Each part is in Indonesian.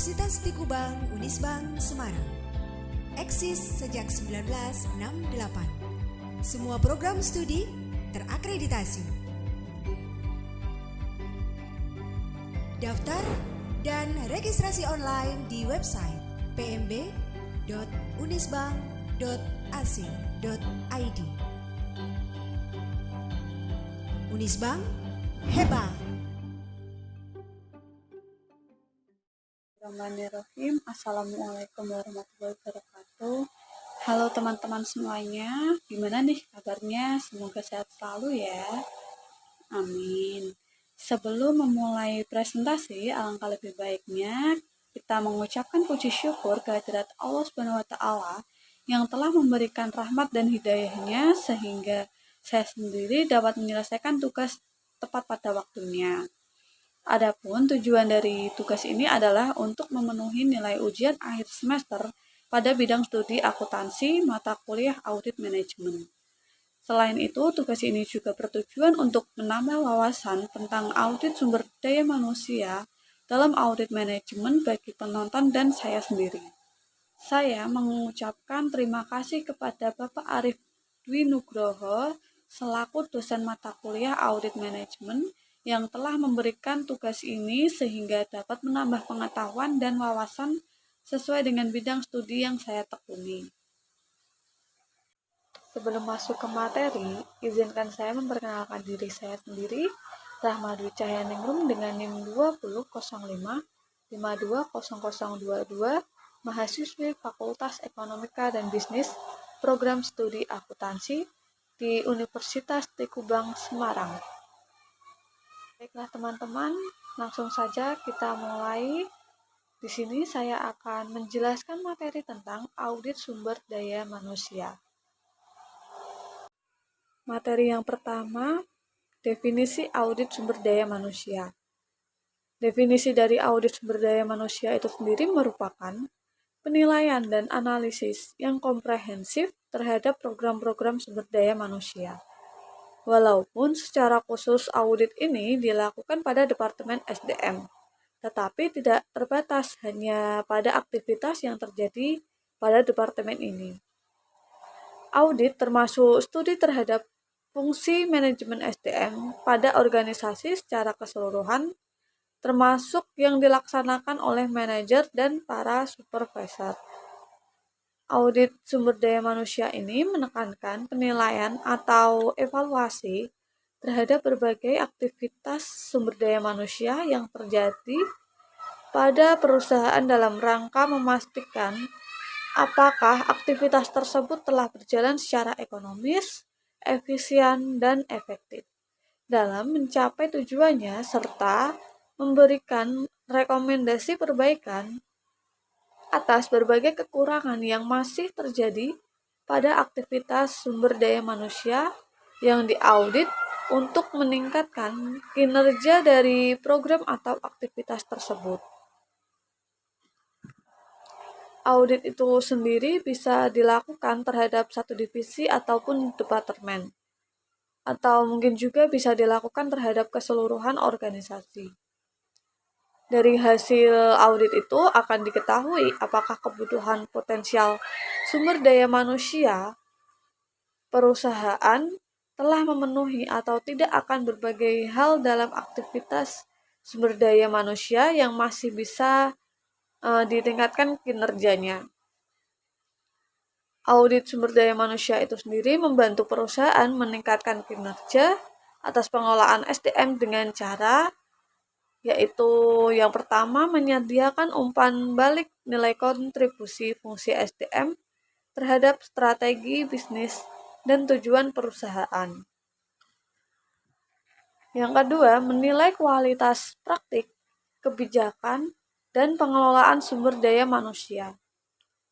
Universitas Tikubang Unisbank Semarang. Eksis sejak 1968. Semua program studi terakreditasi. Daftar dan registrasi online di website pmb.unisbank.ac.id. Unisbank hebat. Bismillahirrahmanirrahim. Assalamualaikum warahmatullahi wabarakatuh. Halo teman-teman semuanya, gimana nih kabarnya? Semoga sehat selalu ya. Amin. Sebelum memulai presentasi, alangkah lebih baiknya kita mengucapkan puji syukur kehadirat Allah Subhanahu wa Ta'ala yang telah memberikan rahmat dan hidayahnya sehingga saya sendiri dapat menyelesaikan tugas tepat pada waktunya. Adapun tujuan dari tugas ini adalah untuk memenuhi nilai ujian akhir semester pada bidang studi akuntansi mata kuliah audit manajemen. Selain itu, tugas ini juga bertujuan untuk menambah wawasan tentang audit sumber daya manusia dalam audit manajemen bagi penonton dan saya sendiri. Saya mengucapkan terima kasih kepada Bapak Arif Dwi Nugroho selaku dosen mata kuliah audit manajemen yang telah memberikan tugas ini sehingga dapat menambah pengetahuan dan wawasan sesuai dengan bidang studi yang saya tekuni. Sebelum masuk ke materi, izinkan saya memperkenalkan diri saya sendiri, Rahma Dwi Cahyaningrum dengan NIM 2005 520022, mahasiswi Fakultas Ekonomika dan Bisnis, Program Studi Akuntansi di Universitas Tikubang Semarang. Baiklah teman-teman, langsung saja kita mulai. Di sini saya akan menjelaskan materi tentang audit sumber daya manusia. Materi yang pertama, definisi audit sumber daya manusia. Definisi dari audit sumber daya manusia itu sendiri merupakan penilaian dan analisis yang komprehensif terhadap program-program sumber daya manusia. Walaupun secara khusus audit ini dilakukan pada Departemen SDM, tetapi tidak terbatas hanya pada aktivitas yang terjadi pada departemen ini. Audit termasuk studi terhadap fungsi manajemen SDM pada organisasi secara keseluruhan, termasuk yang dilaksanakan oleh manajer dan para supervisor. Audit sumber daya manusia ini menekankan penilaian atau evaluasi terhadap berbagai aktivitas sumber daya manusia yang terjadi pada perusahaan dalam rangka memastikan apakah aktivitas tersebut telah berjalan secara ekonomis, efisien, dan efektif dalam mencapai tujuannya serta memberikan rekomendasi perbaikan atas berbagai kekurangan yang masih terjadi pada aktivitas sumber daya manusia yang diaudit untuk meningkatkan kinerja dari program atau aktivitas tersebut. Audit itu sendiri bisa dilakukan terhadap satu divisi ataupun departemen, atau mungkin juga bisa dilakukan terhadap keseluruhan organisasi. Dari hasil audit itu akan diketahui apakah kebutuhan potensial sumber daya manusia perusahaan telah memenuhi atau tidak akan berbagai hal dalam aktivitas sumber daya manusia yang masih bisa ditingkatkan kinerjanya. Audit sumber daya manusia itu sendiri membantu perusahaan meningkatkan kinerja atas pengelolaan SDM dengan cara yaitu yang pertama menyediakan umpan balik nilai kontribusi fungsi SDM terhadap strategi bisnis dan tujuan perusahaan. Yang kedua, menilai kualitas praktik, kebijakan, dan pengelolaan sumber daya manusia.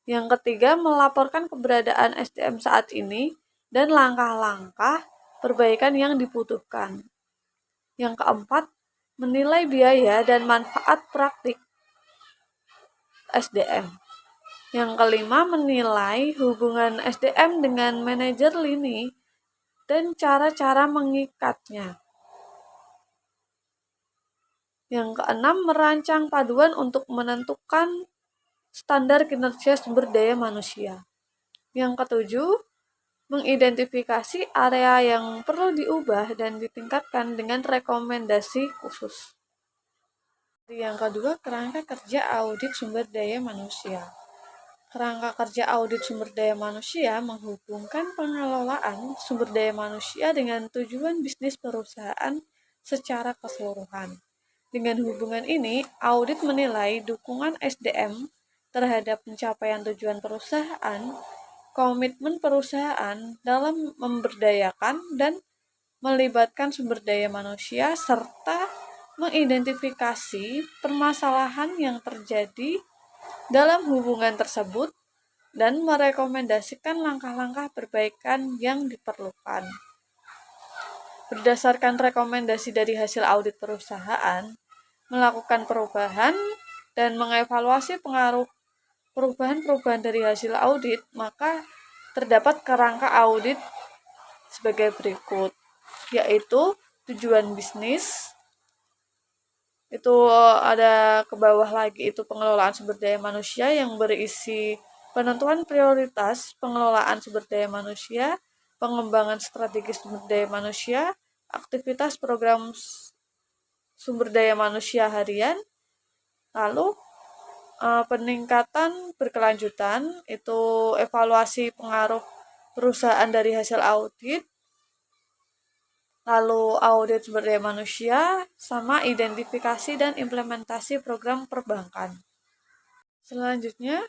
Yang ketiga, melaporkan keberadaan SDM saat ini dan langkah-langkah perbaikan yang dibutuhkan. Yang keempat, menilai biaya dan manfaat praktik SDM. Yang kelima, menilai hubungan SDM dengan manajer lini dan cara-cara mengikatnya. Yang keenam, merancang paduan untuk menentukan standar kinerja sumber daya manusia. Yang ketujuh, mengidentifikasi area yang perlu diubah dan ditingkatkan dengan rekomendasi khusus. Yang kedua, kerangka kerja audit sumber daya manusia. Kerangka kerja audit sumber daya manusia menghubungkan pengelolaan sumber daya manusia dengan tujuan bisnis perusahaan secara keseluruhan. Dengan hubungan ini, audit menilai dukungan SDM terhadap pencapaian tujuan perusahaan, komitmen perusahaan dalam memberdayakan dan melibatkan sumber daya manusia, serta mengidentifikasi permasalahan yang terjadi dalam hubungan tersebut dan merekomendasikan langkah-langkah perbaikan yang diperlukan. Berdasarkan rekomendasi dari hasil audit perusahaan, melakukan perubahan dan mengevaluasi pengaruh perubahan-perubahan dari hasil audit, maka terdapat kerangka audit sebagai berikut, yaitu tujuan bisnis, itu ada ke bawah lagi itu pengelolaan sumber daya manusia yang berisi penentuan prioritas pengelolaan sumber daya manusia, pengembangan strategi sumber daya manusia, aktivitas program sumber daya manusia harian, lalu peningkatan berkelanjutan, itu evaluasi pengaruh perusahaan dari hasil audit, lalu audit sumber daya manusia, sama identifikasi dan implementasi program perbankan. Selanjutnya,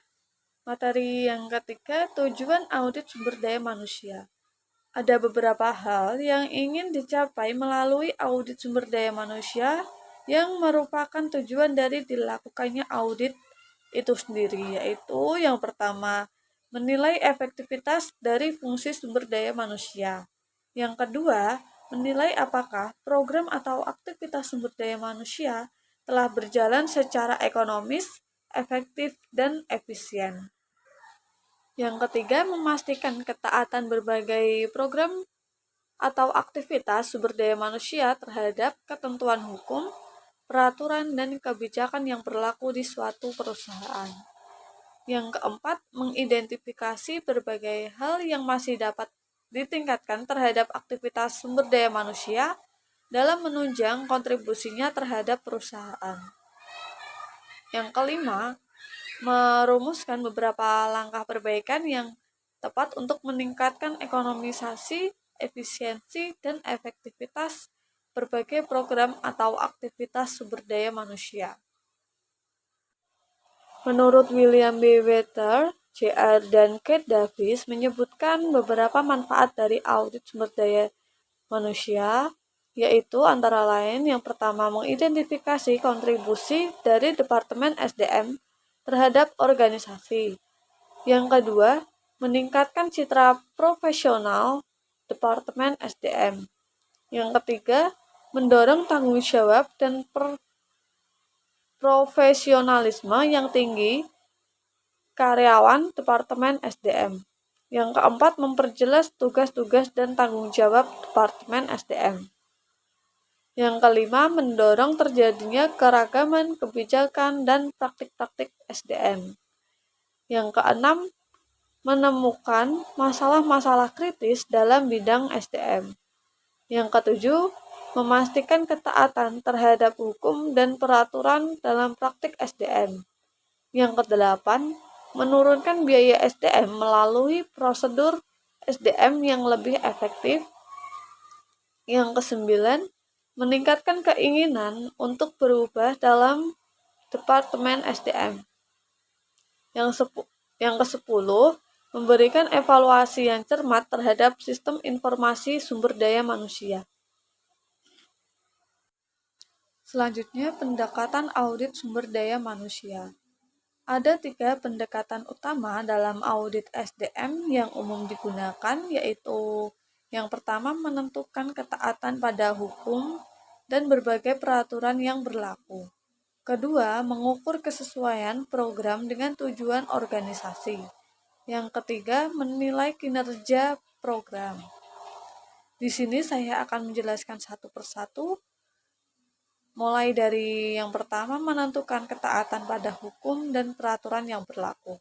materi yang ketiga, tujuan audit sumber daya manusia. Ada beberapa hal yang ingin dicapai melalui audit sumber daya manusia yang merupakan tujuan dari dilakukannya audit itu sendiri, yaitu yang pertama, menilai efektivitas dari fungsi sumber daya manusia. Yang kedua, menilai apakah program atau aktivitas sumber daya manusia telah berjalan secara ekonomis, efektif, dan efisien. Yang ketiga, memastikan ketaatan berbagai program atau aktivitas sumber daya manusia terhadap ketentuan hukum, peraturan, dan kebijakan yang berlaku di suatu perusahaan. Yang keempat, mengidentifikasi berbagai hal yang masih dapat ditingkatkan terhadap aktivitas sumber daya manusia dalam menunjang kontribusinya terhadap perusahaan. Yang kelima, merumuskan beberapa langkah perbaikan yang tepat untuk meningkatkan ekonomisasi, efisiensi, dan efektivitas berbagai program atau aktivitas sumber daya manusia. Menurut William B. Wetter, Jr. dan Kate Davis menyebutkan beberapa manfaat dari audit sumber daya manusia, yaitu antara lain yang pertama, mengidentifikasi kontribusi dari Departemen SDM terhadap organisasi. Yang kedua, meningkatkan citra profesional Departemen SDM. Yang ketiga, mendorong tanggung jawab dan profesionalisme yang tinggi karyawan Departemen SDM. Yang keempat, memperjelas tugas-tugas dan tanggung jawab Departemen SDM. Yang kelima, mendorong terjadinya keragaman kebijakan dan praktik-praktik SDM. Yang keenam, menemukan masalah-masalah kritis dalam bidang SDM. Yang ketujuh, memastikan ketaatan terhadap hukum dan peraturan dalam praktik SDM. Yang kedelapan, menurunkan biaya SDM melalui prosedur SDM yang lebih efektif. Yang kesembilan, meningkatkan keinginan untuk berubah dalam Departemen SDM. Yang kesepuluh, memberikan evaluasi yang cermat terhadap sistem informasi sumber daya manusia. Selanjutnya, pendekatan audit sumber daya manusia. Ada 3 pendekatan utama dalam audit SDM yang umum digunakan, yaitu yang pertama, menentukan ketaatan pada hukum dan berbagai peraturan yang berlaku. Kedua, mengukur kesesuaian program dengan tujuan organisasi. Yang ketiga, menilai kinerja program. Di sini saya akan menjelaskan satu persatu. mulai dari yang pertama menentukan ketaatan pada hukum dan peraturan yang berlaku.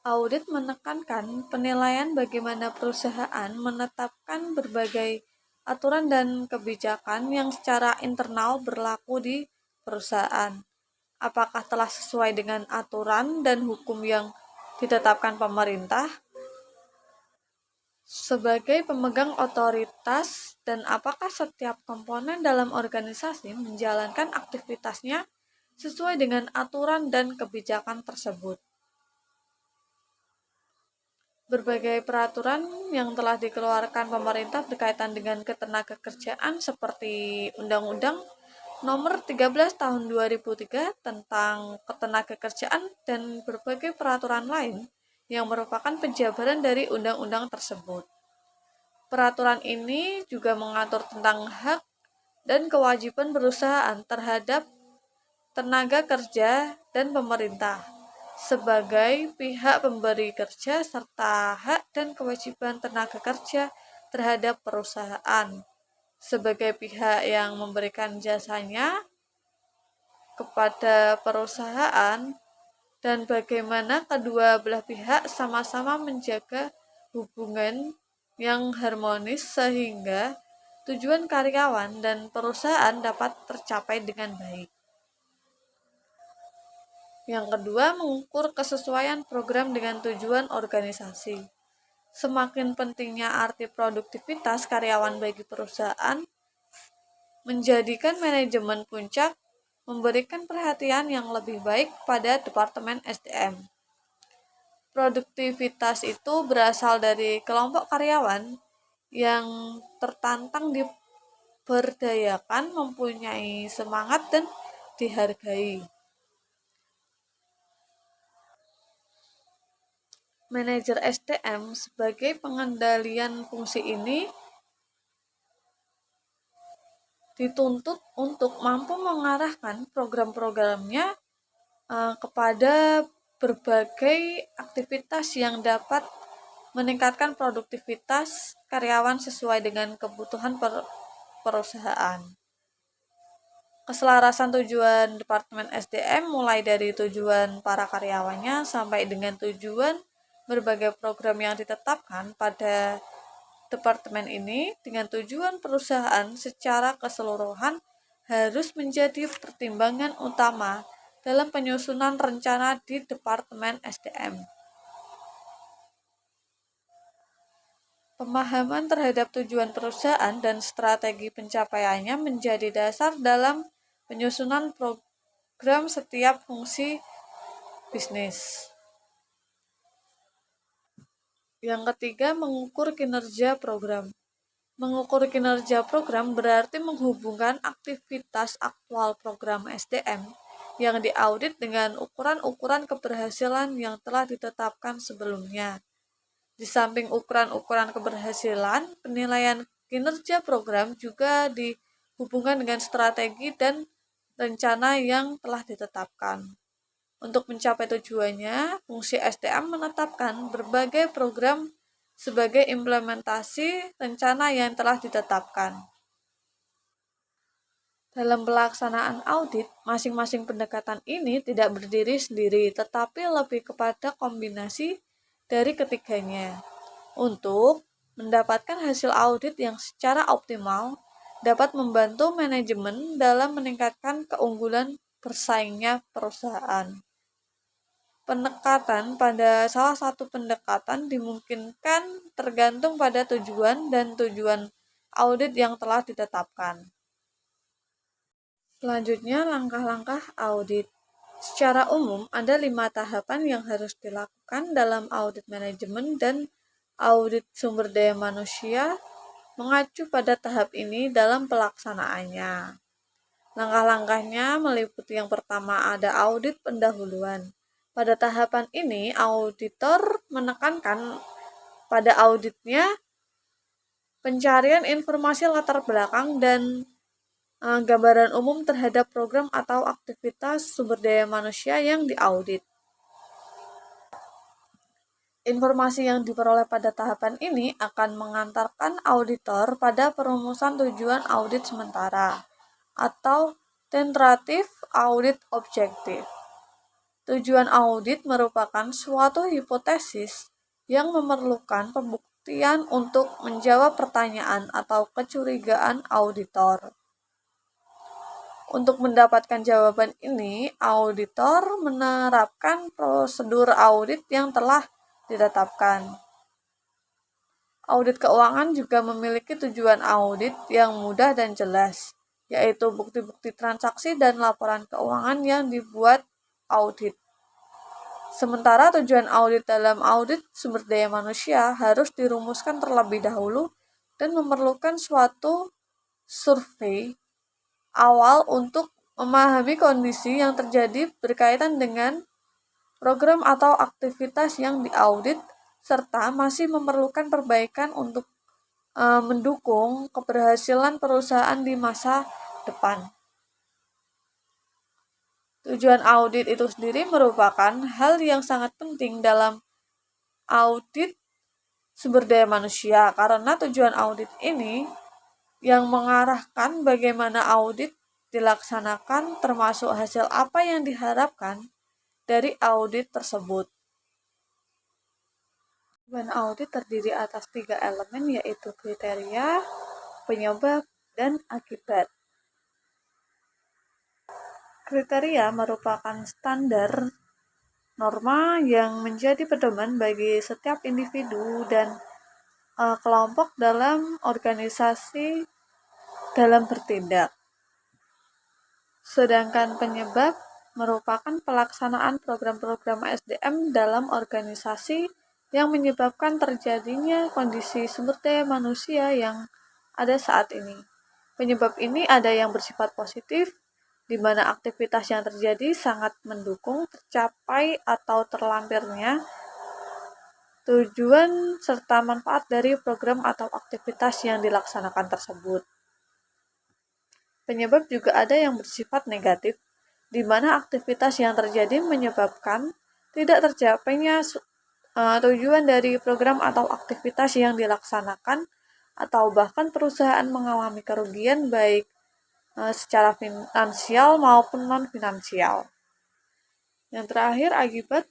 Audit menekankan penilaian bagaimana perusahaan menetapkan berbagai aturan dan kebijakan yang secara internal berlaku di perusahaan. Apakah telah sesuai dengan aturan dan hukum yang ditetapkan pemerintah sebagai pemegang otoritas, dan apakah setiap komponen dalam organisasi menjalankan aktivitasnya sesuai dengan aturan dan kebijakan tersebut. Berbagai peraturan yang telah dikeluarkan pemerintah berkaitan dengan ketenagakerjaan seperti Undang-Undang Nomor 13 Tahun 2003 tentang Ketenagakerjaan dan berbagai peraturan lain yang merupakan penjabaran dari undang-undang tersebut. Peraturan ini juga mengatur tentang hak dan kewajiban perusahaan terhadap tenaga kerja dan pemerintah sebagai pihak pemberi kerja serta hak dan kewajiban tenaga kerja terhadap perusahaan sebagai pihak yang memberikan jasanya kepada perusahaan, dan bagaimana kedua belah pihak sama-sama menjaga hubungan yang harmonis sehingga tujuan karyawan dan perusahaan dapat tercapai dengan baik. Yang kedua, mengukur kesesuaian program dengan tujuan organisasi. Semakin pentingnya arti produktivitas karyawan bagi perusahaan, menjadikan manajemen puncak memberikan perhatian yang lebih baik pada Departemen SDM. Produktivitas itu berasal dari kelompok karyawan yang tertantang diberdayakan, mempunyai semangat, dan dihargai. Manajer SDM sebagai pengendalian fungsi ini dituntut untuk mampu mengarahkan program-programnya kepada berbagai aktivitas yang dapat meningkatkan produktivitas karyawan sesuai dengan kebutuhan perusahaan. Keselarasan tujuan Departemen SDM mulai dari tujuan para karyawannya sampai dengan tujuan berbagai program yang ditetapkan pada departemen ini dengan tujuan perusahaan secara keseluruhan harus menjadi pertimbangan utama dalam penyusunan rencana di Departemen SDM. Pemahaman terhadap tujuan perusahaan dan strategi pencapaiannya menjadi dasar dalam penyusunan program setiap fungsi bisnis. Yang ketiga, mengukur kinerja program. Mengukur kinerja program berarti menghubungkan aktivitas aktual program SDM yang diaudit dengan ukuran-ukuran keberhasilan yang telah ditetapkan sebelumnya. Di samping ukuran-ukuran keberhasilan, penilaian kinerja program juga dihubungkan dengan strategi dan rencana yang telah ditetapkan. Untuk mencapai tujuannya, fungsi SDM menetapkan berbagai program sebagai implementasi rencana yang telah ditetapkan. Dalam pelaksanaan audit, masing-masing pendekatan ini tidak berdiri sendiri, tetapi lebih kepada kombinasi dari ketiganya. Untuk mendapatkan hasil audit yang secara optimal, dapat membantu manajemen dalam meningkatkan keunggulan bersaingnya perusahaan. Penekatan pada salah satu pendekatan dimungkinkan tergantung pada tujuan dan tujuan audit yang telah ditetapkan. Selanjutnya, langkah-langkah audit. Secara umum, ada 5 tahapan yang harus dilakukan dalam audit manajemen dan audit sumber daya manusia mengacu pada tahap ini dalam pelaksanaannya. Langkah-langkahnya meliputi yang pertama ada audit pendahuluan. Pada tahapan ini, auditor menekankan pada auditnya pencarian informasi latar belakang dan gambaran umum terhadap program atau aktivitas sumber daya manusia yang diaudit. Informasi yang diperoleh pada tahapan ini akan mengantarkan auditor pada perumusan tujuan audit sementara atau tentative audit objective. Tujuan audit merupakan suatu hipotesis yang memerlukan pembuktian untuk menjawab pertanyaan atau kecurigaan auditor. Untuk mendapatkan jawaban ini, auditor menerapkan prosedur audit yang telah ditetapkan. Audit keuangan juga memiliki tujuan audit yang mudah dan jelas, yaitu bukti-bukti transaksi dan laporan keuangan yang dibuat audit. Sementara tujuan audit dalam audit sumber daya manusia harus dirumuskan terlebih dahulu dan memerlukan suatu survei awal untuk memahami kondisi yang terjadi berkaitan dengan program atau aktivitas yang diaudit serta masih memerlukan perbaikan untuk mendukung keberhasilan perusahaan di masa depan. Tujuan audit itu sendiri merupakan hal yang sangat penting dalam audit sumber daya manusia karena tujuan audit ini yang mengarahkan bagaimana audit dilaksanakan termasuk hasil apa yang diharapkan dari audit tersebut. Tujuan audit terdiri atas 3 elemen yaitu kriteria, penyebab, dan akibat. Kriteria merupakan standar norma yang menjadi pedoman bagi setiap individu dan kelompok dalam organisasi dalam bertindak. Sedangkan penyebab merupakan pelaksanaan program-program SDM dalam organisasi yang menyebabkan terjadinya kondisi sumber daya manusia yang ada saat ini. Penyebab ini ada yang bersifat positif, di mana aktivitas yang terjadi sangat mendukung tercapai atau terlampirnya tujuan serta manfaat dari program atau aktivitas yang dilaksanakan tersebut. Penyebab juga ada yang bersifat negatif, di mana aktivitas yang terjadi menyebabkan tidak tercapainya tujuan dari program atau aktivitas yang dilaksanakan, atau bahkan perusahaan mengalami kerugian baik secara finansial maupun non-finansial. Yang terakhir,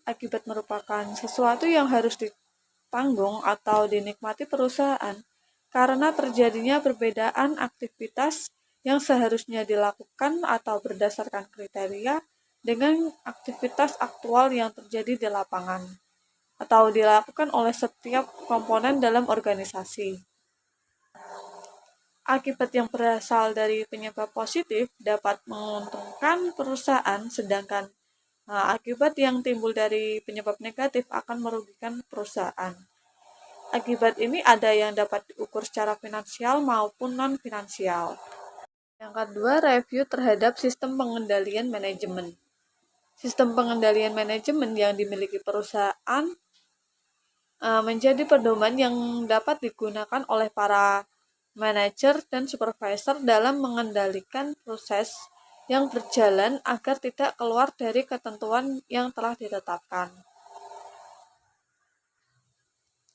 akibat merupakan sesuatu yang harus ditanggung atau dinikmati perusahaan karena terjadinya perbedaan aktivitas yang seharusnya dilakukan atau berdasarkan kriteria dengan aktivitas aktual yang terjadi di lapangan atau dilakukan oleh setiap komponen dalam organisasi. Akibat yang berasal dari penyebab positif dapat menguntungkan perusahaan, sedangkan akibat yang timbul dari penyebab negatif akan merugikan perusahaan. Akibat ini ada yang dapat diukur secara finansial maupun non-finansial. Yang kedua, review terhadap sistem pengendalian manajemen. Sistem pengendalian manajemen yang dimiliki perusahaan menjadi pedoman yang dapat digunakan oleh para manajer dan supervisor dalam mengendalikan proses yang berjalan agar tidak keluar dari ketentuan yang telah ditetapkan.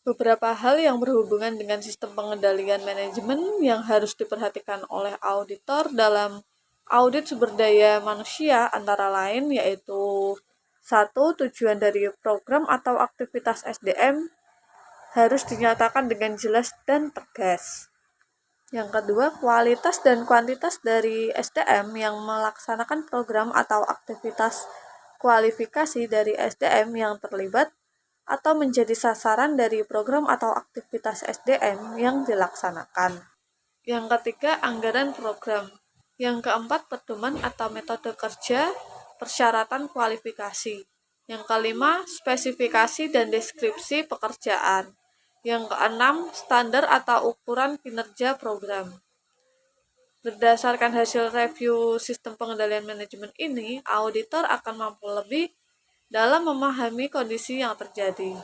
Beberapa hal yang berhubungan dengan sistem pengendalian manajemen yang harus diperhatikan oleh auditor dalam audit sumber daya manusia antara lain yaitu 1. Tujuan dari program atau aktivitas SDM harus dinyatakan dengan jelas dan tegas. Yang kedua, kualitas dan kuantitas dari SDM yang melaksanakan program atau aktivitas kualifikasi dari SDM yang terlibat atau menjadi sasaran dari program atau aktivitas SDM yang dilaksanakan. Yang ketiga, anggaran program. Yang keempat, pedoman atau metode kerja persyaratan kualifikasi. Yang kelima, spesifikasi dan deskripsi pekerjaan. Yang keenam, standar atau ukuran kinerja program. Berdasarkan hasil review sistem pengendalian manajemen ini, auditor akan mampu lebih dalam memahami kondisi yang terjadi.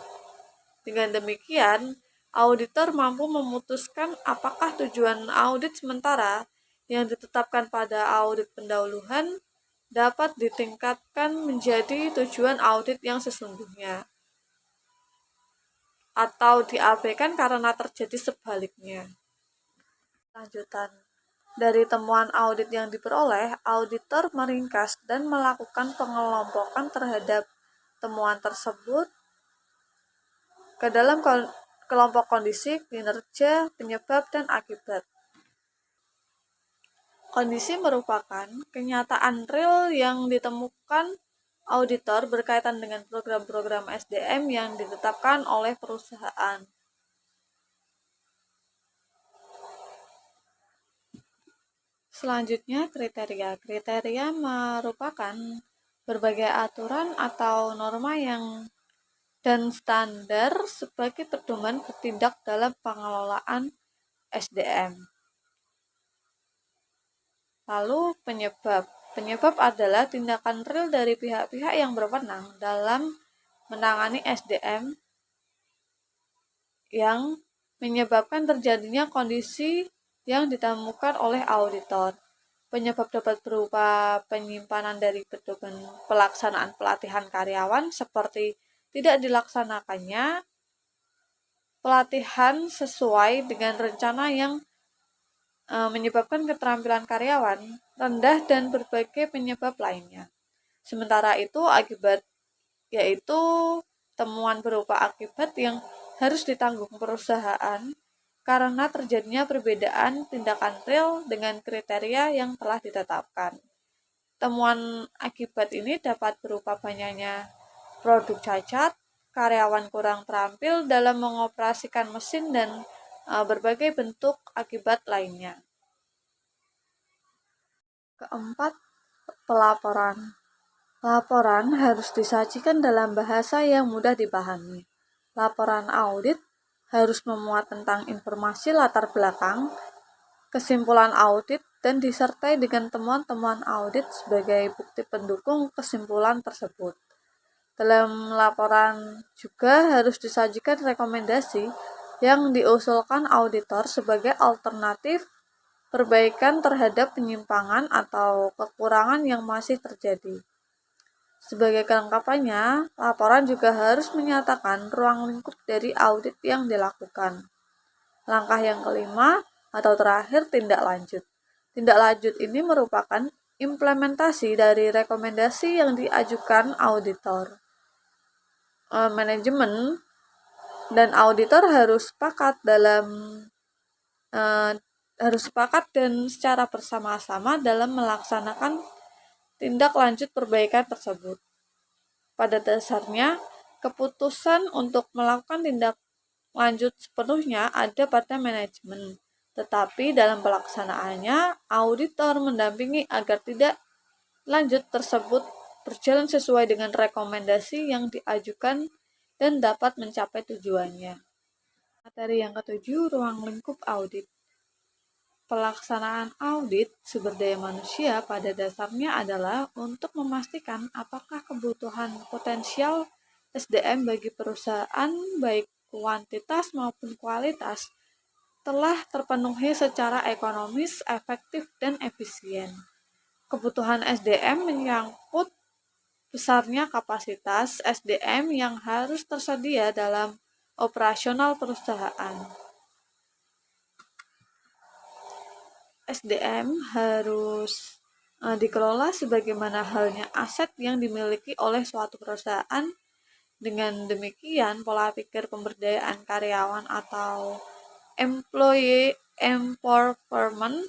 Dengan demikian, auditor mampu memutuskan apakah tujuan audit sementara yang ditetapkan pada audit pendahuluan dapat ditingkatkan menjadi tujuan audit yang sesungguhnya. atau diabaikan karena terjadi sebaliknya. Lanjutan. Dari temuan audit yang diperoleh, auditor meringkas dan melakukan pengelompokan terhadap temuan tersebut ke dalam kelompok kondisi, kinerja, penyebab, dan akibat. Kondisi merupakan kenyataan real yang ditemukan auditor berkaitan dengan program-program SDM yang ditetapkan oleh perusahaan. Selanjutnya, kriteria. Kriteria merupakan berbagai aturan atau norma dan standar sebagai pedoman bertindak dalam pengelolaan SDM. Lalu penyebab. Penyebab adalah tindakan real dari pihak-pihak yang berwenang dalam menangani SDM yang menyebabkan terjadinya kondisi yang ditemukan oleh auditor. Penyebab dapat berupa penyimpanan dari pedoman pelaksanaan pelatihan karyawan seperti tidak dilaksanakannya pelatihan sesuai dengan rencana yang menyebabkan keterampilan karyawan rendah dan berbagai penyebab lainnya. Sementara itu akibat yaitu temuan berupa akibat yang harus ditanggung perusahaan karena terjadinya perbedaan tindakan real dengan kriteria yang telah ditetapkan. Temuan akibat ini dapat berupa banyaknya produk cacat, karyawan kurang terampil dalam mengoperasikan mesin, dan berbagai bentuk akibat lainnya. Keempat, pelaporan. Laporan harus disajikan dalam bahasa yang mudah dipahami. Laporan audit harus memuat tentang informasi latar belakang, kesimpulan audit, dan disertai dengan temuan-temuan audit sebagai bukti pendukung kesimpulan tersebut. Dalam laporan juga harus disajikan rekomendasi yang diusulkan auditor sebagai alternatif perbaikan terhadap penyimpangan atau kekurangan yang masih terjadi. Sebagai kelengkapannya, laporan juga harus menyatakan ruang lingkup dari audit yang dilakukan. Langkah yang kelima atau terakhir, tindak lanjut. Tindak lanjut ini merupakan implementasi dari rekomendasi yang diajukan auditor. Manajemen dan auditor harus sepakat dan secara bersama-sama dalam melaksanakan tindak lanjut perbaikan tersebut. Pada dasarnya, keputusan untuk melakukan tindak lanjut sepenuhnya ada pada manajemen, tetapi dalam pelaksanaannya, auditor mendampingi agar tindak lanjut tersebut berjalan sesuai dengan rekomendasi yang diajukan dan dapat mencapai tujuannya. Materi yang ketujuh, ruang lingkup audit. Pelaksanaan audit sumber daya manusia pada dasarnya adalah untuk memastikan apakah kebutuhan potensial SDM bagi perusahaan, baik kuantitas maupun kualitas, telah terpenuhi secara ekonomis, efektif, dan efisien. Kebutuhan SDM menyangkut besarnya kapasitas SDM yang harus tersedia dalam operasional perusahaan. SDM harus dikelola sebagaimana halnya aset yang dimiliki oleh suatu perusahaan. Dengan demikian, pola pikir pemberdayaan karyawan atau employee empowerment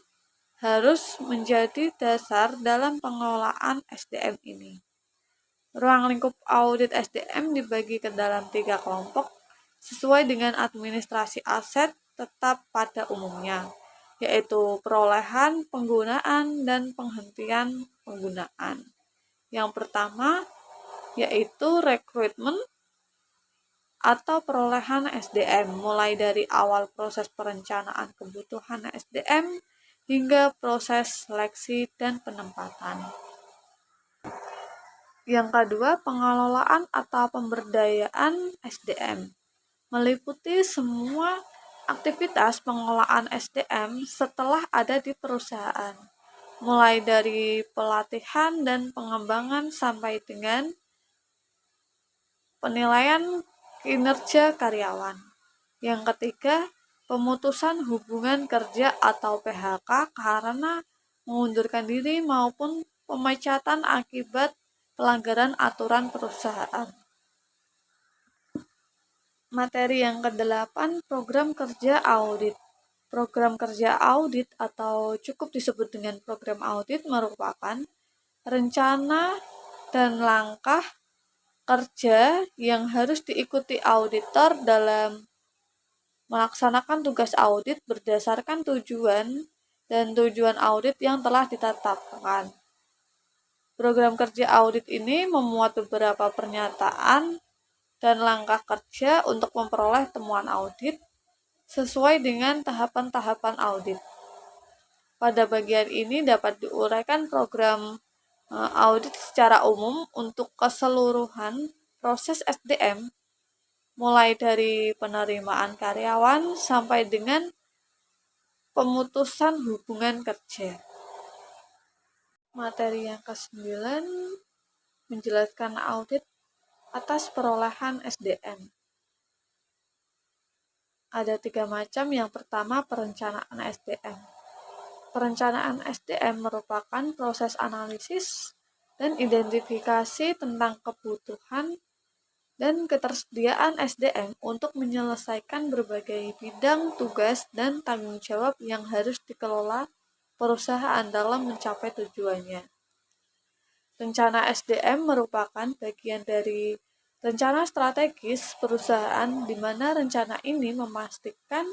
harus menjadi dasar dalam pengelolaan SDM ini. Ruang lingkup audit SDM dibagi ke dalam 3 kelompok sesuai dengan administrasi aset tetap pada umumnya, yaitu perolehan, penggunaan, dan penghentian penggunaan. Yang pertama yaitu rekrutmen atau perolehan SDM, mulai dari awal proses perencanaan kebutuhan SDM hingga proses seleksi dan penempatan. Yang kedua, pengelolaan atau pemberdayaan SDM, meliputi semua aktivitas pengelolaan SDM setelah ada di perusahaan, mulai dari pelatihan dan pengembangan sampai dengan penilaian kinerja karyawan. Yang ketiga, pemutusan hubungan kerja atau PHK karena mengundurkan diri maupun pemecatan akibat pelanggaran aturan perusahaan. Materi yang kedelapan, program kerja audit. Program kerja audit atau cukup disebut dengan program audit merupakan rencana dan langkah kerja yang harus diikuti auditor dalam melaksanakan tugas audit berdasarkan tujuan dan tujuan audit yang telah ditetapkan. Program kerja audit ini memuat beberapa pernyataan dan langkah kerja untuk memperoleh temuan audit sesuai dengan tahapan-tahapan audit. Pada bagian ini dapat diuraikan program audit secara umum untuk keseluruhan proses SDM, mulai dari penerimaan karyawan sampai dengan pemutusan hubungan kerja. Materi yang ke-9 menjelaskan audit atas perolehan SDM. Ada 3 macam. Yang pertama, perencanaan SDM. Perencanaan SDM merupakan proses analisis dan identifikasi tentang kebutuhan dan ketersediaan SDM untuk menyelesaikan berbagai bidang tugas dan tanggung jawab yang harus dikelola perusahaan dalam mencapai tujuannya. Rencana SDM merupakan bagian dari rencana strategis perusahaan di mana rencana ini memastikan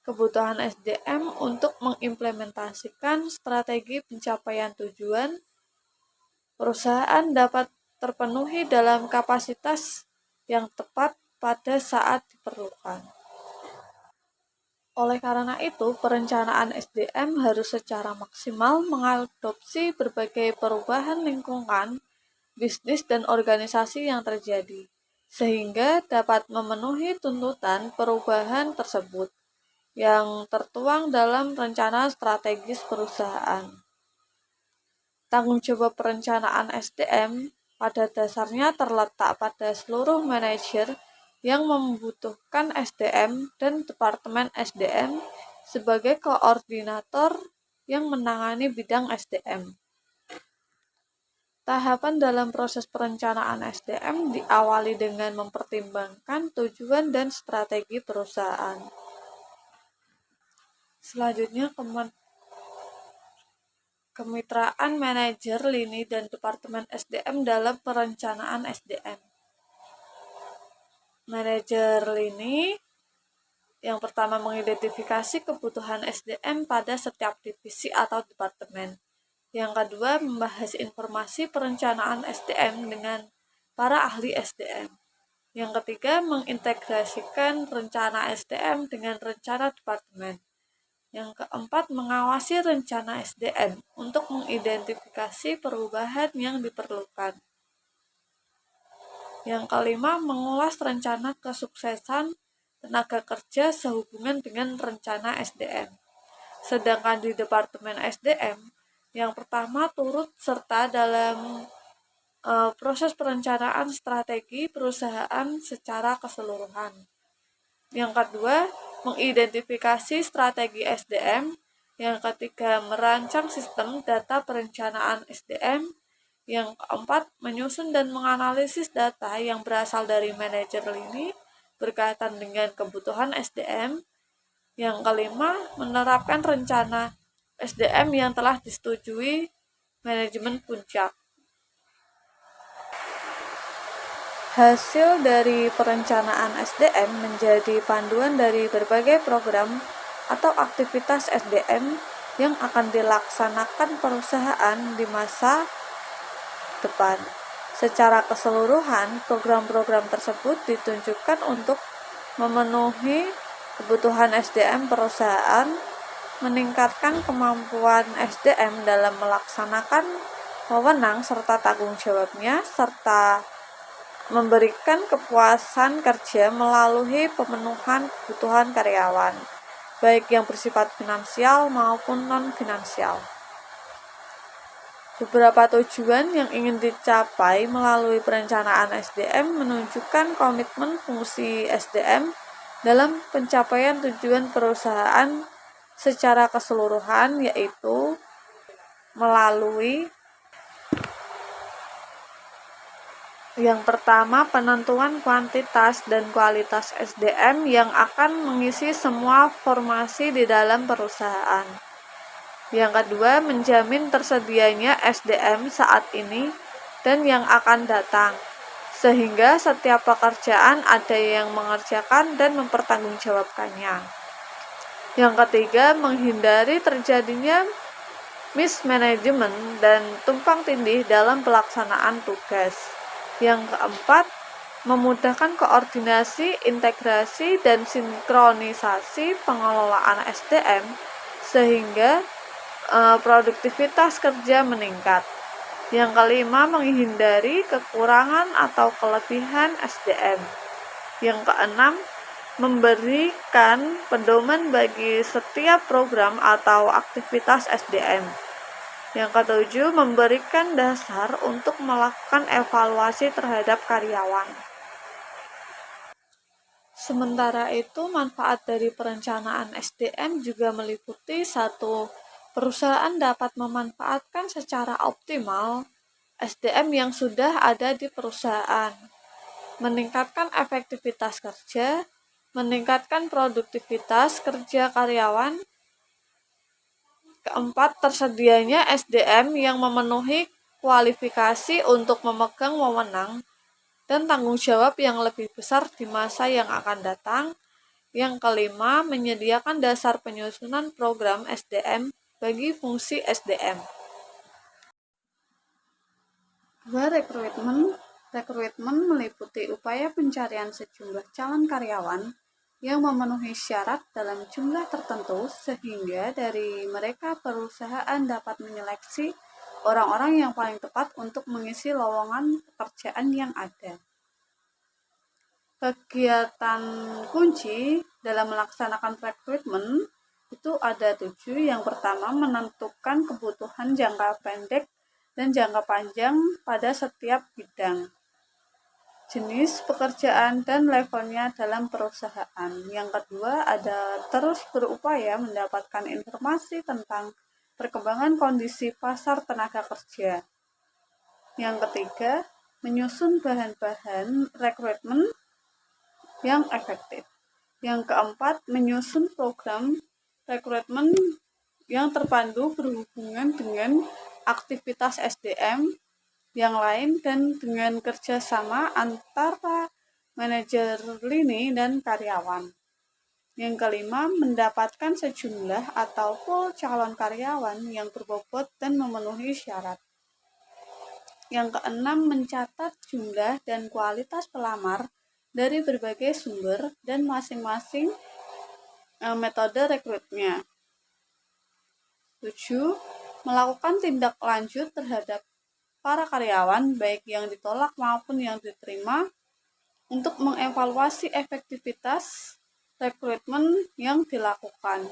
kebutuhan SDM untuk mengimplementasikan strategi pencapaian tujuan perusahaan dapat terpenuhi dalam kapasitas yang tepat pada saat diperlukan. Oleh karena itu, perencanaan SDM harus secara maksimal mengadopsi berbagai perubahan lingkungan, bisnis, dan organisasi yang terjadi, sehingga dapat memenuhi tuntutan perubahan tersebut yang tertuang dalam rencana strategis perusahaan. Tanggung jawab perencanaan SDM pada dasarnya terletak pada seluruh manajer yang membutuhkan SDM dan Departemen SDM sebagai koordinator yang menangani bidang SDM. Tahapan dalam proses perencanaan SDM diawali dengan mempertimbangkan tujuan dan strategi perusahaan. Selanjutnya, kemitraan manajer lini dan Departemen SDM dalam perencanaan SDM. Manajer lini yang pertama mengidentifikasi kebutuhan SDM pada setiap divisi atau departemen. Yang kedua, membahas informasi perencanaan SDM dengan para ahli SDM. Yang ketiga, mengintegrasikan rencana SDM dengan rencana departemen. Yang keempat, mengawasi rencana SDM untuk mengidentifikasi perubahan yang diperlukan. Yang kelima, mengulas rencana kesuksesan tenaga kerja sehubungan dengan rencana SDM. Sedangkan di Departemen SDM, yang pertama turut serta dalam proses perencanaan strategi perusahaan secara keseluruhan. Yang kedua, mengidentifikasi strategi SDM. Yang ketiga, merancang sistem data perencanaan SDM. Yang keempat, menyusun dan menganalisis data yang berasal dari manajer lini berkaitan dengan kebutuhan SDM. Yang kelima, menerapkan rencana SDM yang telah disetujui manajemen puncak. Hasil dari perencanaan SDM menjadi panduan dari berbagai program atau aktivitas SDM yang akan dilaksanakan perusahaan di masa depan. Secara keseluruhan, program-program tersebut ditunjukkan untuk memenuhi kebutuhan SDM perusahaan, meningkatkan kemampuan SDM dalam melaksanakan wewenang serta tanggung jawabnya, serta memberikan kepuasan kerja melalui pemenuhan kebutuhan karyawan, baik yang bersifat finansial maupun non-finansial. Beberapa tujuan yang ingin dicapai melalui perencanaan SDM menunjukkan komitmen fungsi SDM dalam pencapaian tujuan perusahaan secara keseluruhan, yaitu melalui yang pertama, penentuan kuantitas dan kualitas SDM yang akan mengisi semua formasi di dalam perusahaan. Yang kedua, menjamin tersedianya SDM saat ini dan yang akan datang, sehingga setiap pekerjaan ada yang mengerjakan dan mempertanggungjawabkannya. Yang ketiga, menghindari terjadinya mismanagement dan tumpang tindih dalam pelaksanaan tugas. Yang keempat, memudahkan koordinasi, integrasi, dan sinkronisasi pengelolaan SDM sehingga produktivitas kerja meningkat. Yang kelima, menghindari kekurangan atau kelebihan SDM. Yang keenam, memberikan pedoman bagi setiap program atau aktivitas SDM. Yang ketujuh, memberikan dasar untuk melakukan evaluasi terhadap karyawan. Sementara itu, manfaat dari perencanaan SDM juga meliputi satu, perusahaan dapat memanfaatkan secara optimal SDM yang sudah ada di perusahaan, meningkatkan efektivitas kerja, meningkatkan produktivitas kerja karyawan. Keempat, tersedianya SDM yang memenuhi kualifikasi untuk memegang wewenang dan tanggung jawab yang lebih besar di masa yang akan datang. Yang kelima, menyediakan dasar penyusunan program SDM bagi fungsi SDM. 2. Rekrutmen. Rekrutmen meliputi upaya pencarian sejumlah calon karyawan yang memenuhi syarat dalam jumlah tertentu sehingga dari mereka perusahaan dapat menyeleksi orang-orang yang paling tepat untuk mengisi lowongan pekerjaan yang ada. Kegiatan kunci dalam melaksanakan rekrutmen itu ada 7. Yang pertama, menentukan kebutuhan jangka pendek dan jangka panjang pada setiap bidang, jenis pekerjaan, dan levelnya dalam perusahaan. Yang kedua, ada terus berupaya mendapatkan informasi tentang perkembangan kondisi pasar tenaga kerja. Yang ketiga, menyusun bahan-bahan rekrutmen yang efektif. Yang keempat, menyusun program rekrutmen yang terpadu berhubungan dengan aktivitas SDM yang lain dan dengan kerjasama antara manajer lini dan karyawan. Yang kelima, mendapatkan sejumlah atau full calon karyawan yang berbobot dan memenuhi syarat. Yang keenam, mencatat jumlah dan kualitas pelamar dari berbagai sumber dan masing-masing metode rekrutnya. 7. Melakukan tindak lanjut terhadap para karyawan baik yang ditolak maupun yang diterima untuk mengevaluasi efektivitas rekrutmen yang dilakukan.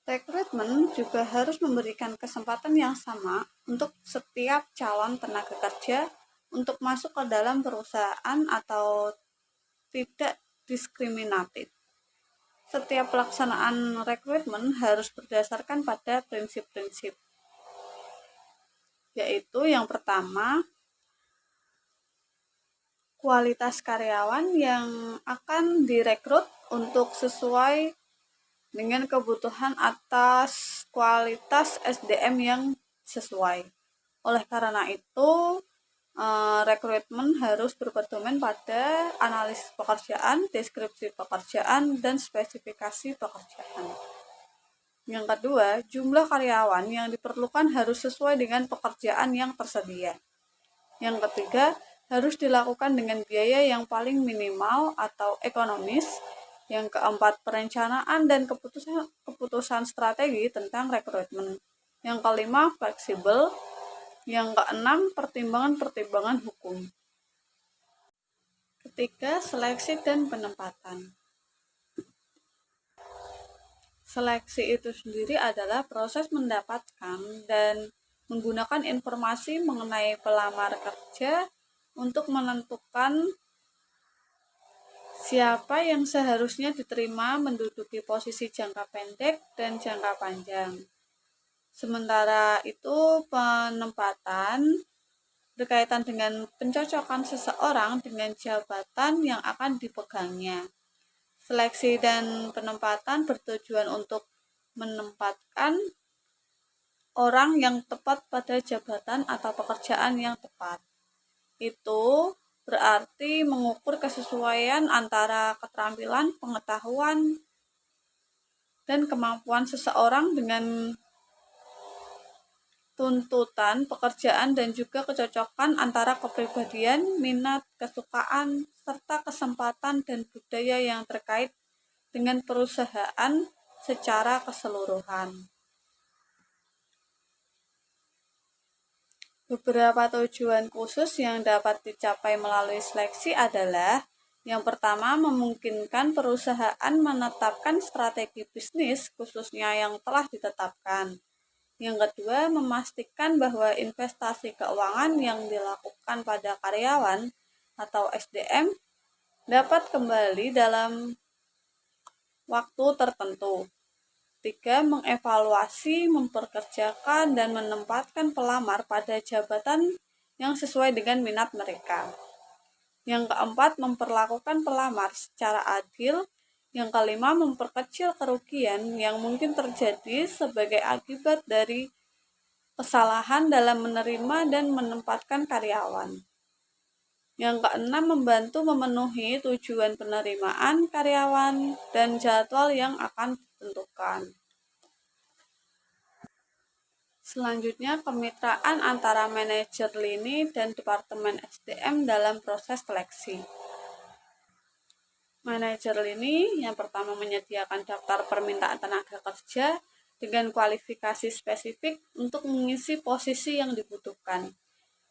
Rekrutmen juga harus memberikan kesempatan yang sama untuk setiap calon tenaga kerja untuk masuk ke dalam perusahaan atau tidak diskriminatif. Setiap pelaksanaan rekrutmen harus berdasarkan pada prinsip-prinsip, yaitu yang pertama, kualitas karyawan yang akan direkrut untuk sesuai dengan kebutuhan atas kualitas SDM yang sesuai. Oleh karena itu, rekrutmen harus berpedoman pada analisis pekerjaan, deskripsi pekerjaan, dan spesifikasi pekerjaan. Yang kedua, jumlah karyawan yang diperlukan harus sesuai dengan pekerjaan yang tersedia. Yang ketiga, harus dilakukan dengan biaya yang paling minimal atau ekonomis. Yang keempat, perencanaan dan keputusan strategi tentang rekrutmen. Yang kelima, fleksibel. Yang keenam, pertimbangan-pertimbangan hukum. Ketiga, seleksi dan penempatan. Seleksi itu sendiri adalah proses mendapatkan dan menggunakan informasi mengenai pelamar kerja untuk menentukan siapa yang seharusnya diterima menduduki posisi jangka pendek dan jangka panjang. Sementara itu, penempatan berkaitan dengan pencocokan seseorang dengan jabatan yang akan dipegangnya. Seleksi dan penempatan bertujuan untuk menempatkan orang yang tepat pada jabatan atau pekerjaan yang tepat. Itu berarti mengukur kesesuaian antara keterampilan, pengetahuan, dan kemampuan seseorang dengan tuntutan pekerjaan dan juga kecocokan antara kepribadian, minat, kesukaan, serta kesempatan dan budaya yang terkait dengan perusahaan secara keseluruhan. Beberapa tujuan khusus yang dapat dicapai melalui seleksi adalah: yang pertama, memungkinkan perusahaan menetapkan strategi bisnis khususnya yang telah ditetapkan. Yang kedua, memastikan bahwa investasi keuangan yang dilakukan pada karyawan atau SDM dapat kembali dalam waktu tertentu. Tiga, mengevaluasi, memperkerjakan, dan menempatkan pelamar pada jabatan yang sesuai dengan minat mereka. Yang keempat, memperlakukan pelamar secara adil. Yang kelima, memperkecil kerugian yang mungkin terjadi sebagai akibat dari kesalahan dalam menerima dan menempatkan karyawan. Yang keenam, membantu memenuhi tujuan penerimaan karyawan dan jadwal yang akan ditentukan. Selanjutnya, kemitraan antara manajer lini dan Departemen SDM dalam proses seleksi. Manajer lini yang pertama menyediakan daftar permintaan tenaga kerja dengan kualifikasi spesifik untuk mengisi posisi yang dibutuhkan.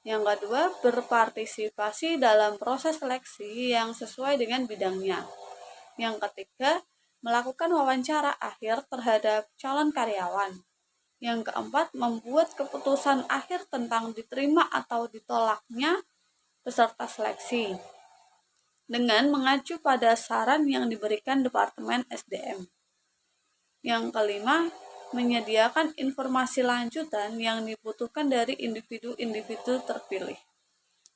Yang kedua, berpartisipasi dalam proses seleksi yang sesuai dengan bidangnya. Yang ketiga, melakukan wawancara akhir terhadap calon karyawan. Yang keempat, membuat keputusan akhir tentang diterima atau ditolaknya peserta seleksi dengan mengacu pada saran yang diberikan Departemen SDM. Yang kelima, menyediakan informasi lanjutan yang dibutuhkan dari individu-individu terpilih.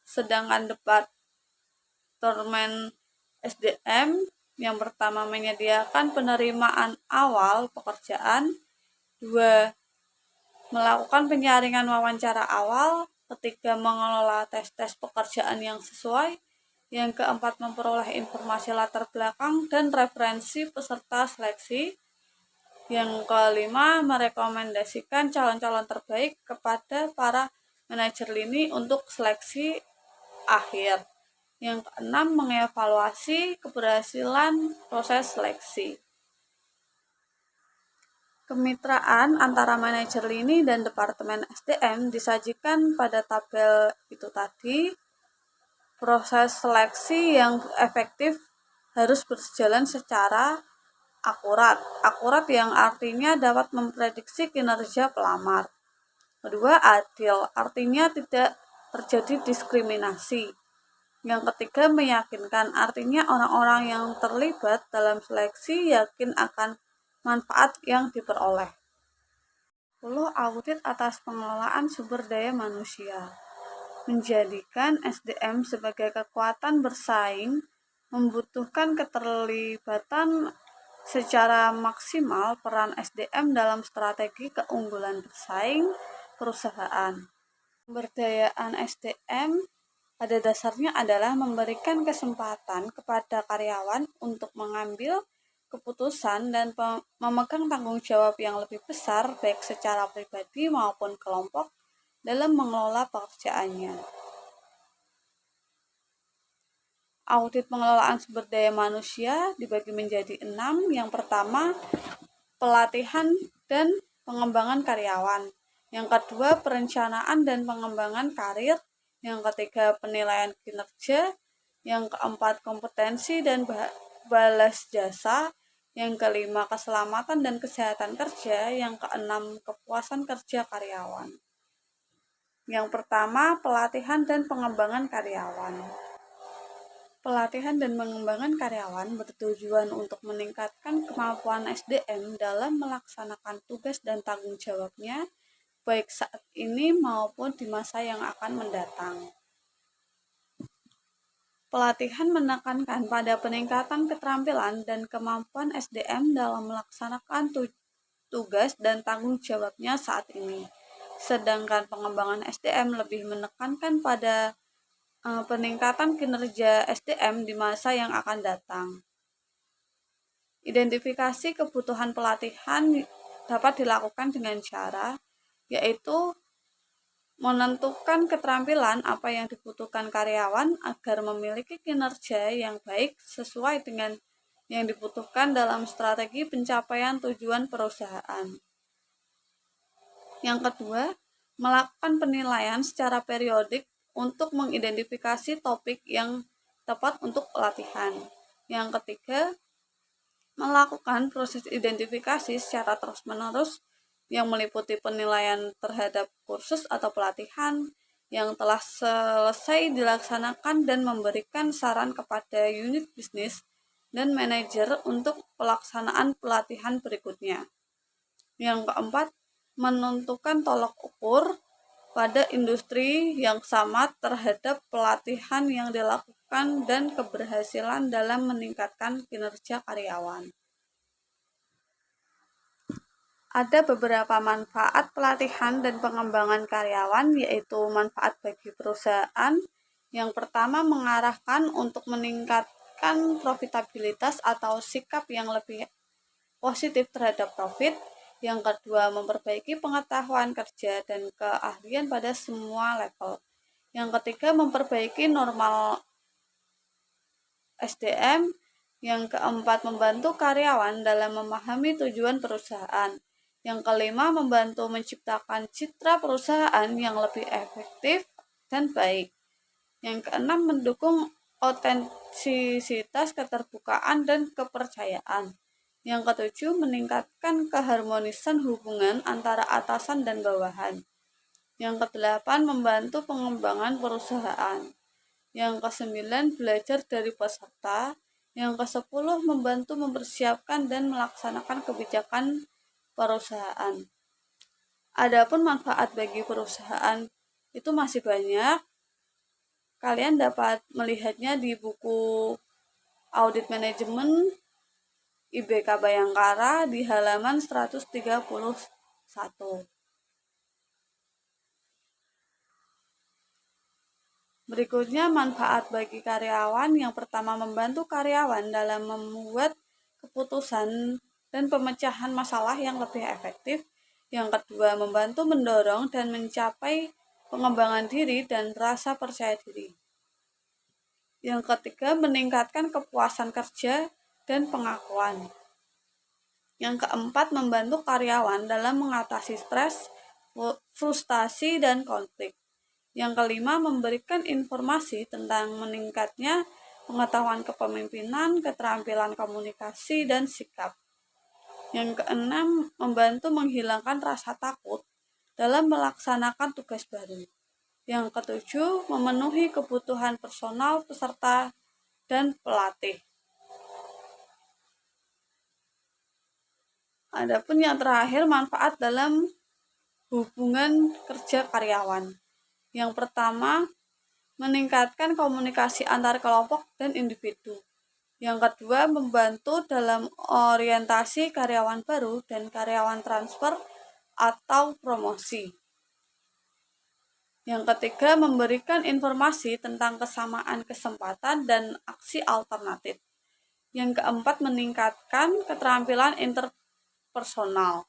Sedangkan Departemen SDM yang pertama menyediakan penerimaan awal pekerjaan, 2. melakukan penyaringan wawancara awal, ketiga, mengelola tes-tes pekerjaan yang sesuai, yang keempat, memperoleh informasi latar belakang dan referensi peserta seleksi, yang kelima, merekomendasikan calon-calon terbaik kepada para manajer lini untuk seleksi akhir. Yang keenam, mengevaluasi keberhasilan proses seleksi. Kemitraan antara manajer lini dan Departemen SDM disajikan pada tabel itu tadi. Proses seleksi yang efektif harus berjalan secara akurat. Akurat yang artinya dapat memprediksi kinerja pelamar. Kedua, adil, artinya tidak terjadi diskriminasi. Yang ketiga, meyakinkan, artinya orang-orang yang terlibat dalam seleksi yakin akan manfaat yang diperoleh. 10. Audit atas pengelolaan sumber daya manusia. Menjadikan SDM sebagai kekuatan bersaing membutuhkan keterlibatan secara maksimal peran SDM dalam strategi keunggulan bersaing perusahaan. Pemberdayaan SDM pada dasarnya adalah memberikan kesempatan kepada karyawan untuk mengambil keputusan dan memegang tanggung jawab yang lebih besar baik secara pribadi maupun kelompok dalam mengelola pekerjaannya. Audit pengelolaan sumber daya manusia dibagi menjadi 6. Yang pertama, pelatihan dan pengembangan karyawan. Yang kedua, perencanaan dan pengembangan karir. Yang ketiga, penilaian kinerja. Yang keempat, kompetensi dan balas jasa. Yang kelima, keselamatan dan kesehatan kerja. Yang keenam, kepuasan kerja karyawan. Yang pertama, pelatihan dan pengembangan karyawan. Pelatihan dan pengembangan karyawan bertujuan untuk meningkatkan kemampuan SDM dalam melaksanakan tugas dan tanggung jawabnya, baik saat ini maupun di masa yang akan mendatang. Pelatihan menekankan pada peningkatan keterampilan dan kemampuan SDM dalam melaksanakan tugas dan tanggung jawabnya saat ini. Sedangkan pengembangan SDM lebih menekankan pada peningkatan kinerja SDM di masa yang akan datang. Identifikasi kebutuhan pelatihan dapat dilakukan dengan cara yaitu menentukan keterampilan apa yang dibutuhkan karyawan agar memiliki kinerja yang baik sesuai dengan yang dibutuhkan dalam strategi pencapaian tujuan perusahaan. Yang kedua, melakukan penilaian secara periodik untuk mengidentifikasi topik yang tepat untuk pelatihan. Yang ketiga, melakukan proses identifikasi secara terus-menerus yang meliputi penilaian terhadap kursus atau pelatihan yang telah selesai dilaksanakan dan memberikan saran kepada unit bisnis dan manajer untuk pelaksanaan pelatihan berikutnya. Yang keempat, menentukan tolak ukur pada industri yang sama terhadap pelatihan yang dilakukan dan keberhasilan dalam meningkatkan kinerja karyawan. Ada beberapa manfaat pelatihan dan pengembangan karyawan, yaitu manfaat bagi perusahaan. Yang pertama, mengarahkan untuk meningkatkan profitabilitas atau sikap yang lebih positif terhadap profit. Yang kedua, memperbaiki pengetahuan kerja dan keahlian pada semua level. Yang ketiga, memperbaiki normal SDM. Yang keempat, membantu karyawan dalam memahami tujuan perusahaan. Yang kelima, membantu menciptakan citra perusahaan yang lebih efektif dan baik. Yang keenam, mendukung otentisitas, keterbukaan, dan kepercayaan. Yang ketujuh, meningkatkan keharmonisan hubungan antara atasan dan bawahan. Yang kedelapan, membantu pengembangan perusahaan. Yang kesembilan, belajar dari peserta. Yang kesepuluh, membantu mempersiapkan dan melaksanakan kebijakan perusahaan. Adapun manfaat bagi perusahaan itu masih banyak. Kalian dapat melihatnya di buku Audit Manajemen IBK Bayangkara di halaman 131. Berikutnya, manfaat bagi karyawan. Yang pertama, membantu karyawan dalam membuat keputusan dan pemecahan masalah yang lebih efektif. Yang kedua, membantu mendorong dan mencapai pengembangan diri dan rasa percaya diri. Yang ketiga, meningkatkan kepuasan kerja dan pengakuan. Yang keempat, membantu karyawan dalam mengatasi stres, frustasi, dan konflik. Yang kelima, memberikan informasi tentang meningkatnya pengetahuan kepemimpinan, keterampilan komunikasi, dan sikap. Yang keenam, membantu menghilangkan rasa takut dalam melaksanakan tugas baru. Yang ketujuh, memenuhi kebutuhan personal, peserta, dan pelatih. Adapun yang terakhir, manfaat dalam hubungan kerja karyawan. Yang pertama, meningkatkan komunikasi antar kelompok dan individu. Yang kedua, membantu dalam orientasi karyawan baru dan karyawan transfer atau promosi. Yang ketiga, memberikan informasi tentang kesamaan kesempatan dan aksi alternatif. Yang keempat, meningkatkan keterampilan interpersonal.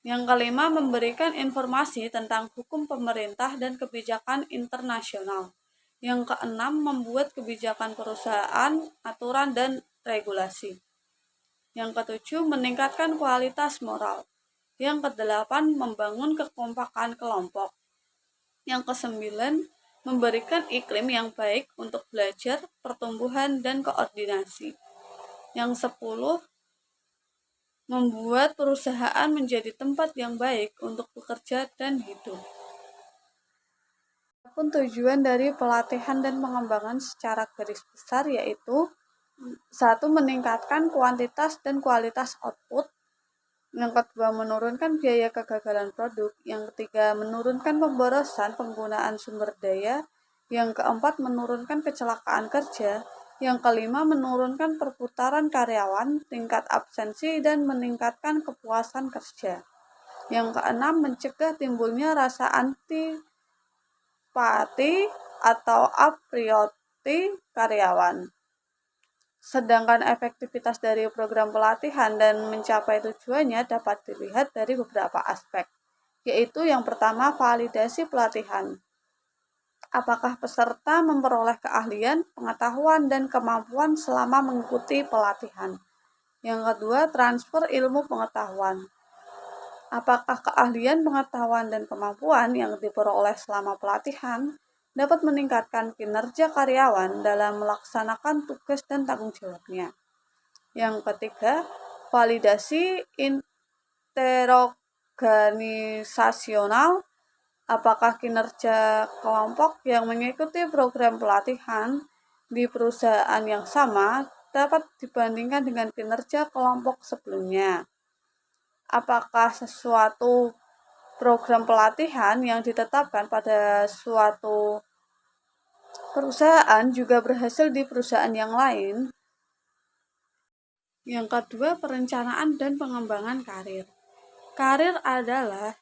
Yang kelima, memberikan informasi tentang hukum pemerintah dan kebijakan internasional. Yang keenam, membuat kebijakan perusahaan, aturan, dan regulasi. Yang ketujuh, meningkatkan kualitas moral. Yang kedelapan, membangun kekompakan kelompok. Yang kesembilan, memberikan iklim yang baik untuk belajar, pertumbuhan, dan koordinasi. Yang 10, membuat perusahaan menjadi tempat yang baik untuk bekerja dan hidup. Adapun tujuan dari pelatihan dan pengembangan secara garis besar yaitu 1. Meningkatkan kuantitas dan kualitas output. Yang kedua, menurunkan biaya kegagalan produk. Yang ketiga, menurunkan pemborosan penggunaan sumber daya. Yang keempat, menurunkan kecelakaan kerja. Yang kelima, menurunkan perputaran karyawan, tingkat absensi, dan meningkatkan kepuasan kerja. Yang keenam, mencegah timbulnya rasa antipati atau apriyoti karyawan. Sedangkan efektivitas dari program pelatihan dan mencapai tujuannya dapat dilihat dari beberapa aspek, yaitu yang pertama, validasi pelatihan. Apakah peserta memperoleh keahlian, pengetahuan, dan kemampuan selama mengikuti pelatihan? Yang kedua, transfer ilmu pengetahuan. Apakah keahlian, pengetahuan, dan kemampuan yang diperoleh selama pelatihan dapat meningkatkan kinerja karyawan dalam melaksanakan tugas dan tanggung jawabnya? Yang ketiga, validasi interorganisasional. Apakah kinerja kelompok yang mengikuti program pelatihan di perusahaan yang sama dapat dibandingkan dengan kinerja kelompok sebelumnya? Apakah sesuatu program pelatihan yang ditetapkan pada suatu perusahaan juga berhasil di perusahaan yang lain? Yang kedua, perencanaan dan pengembangan karir. Karir adalah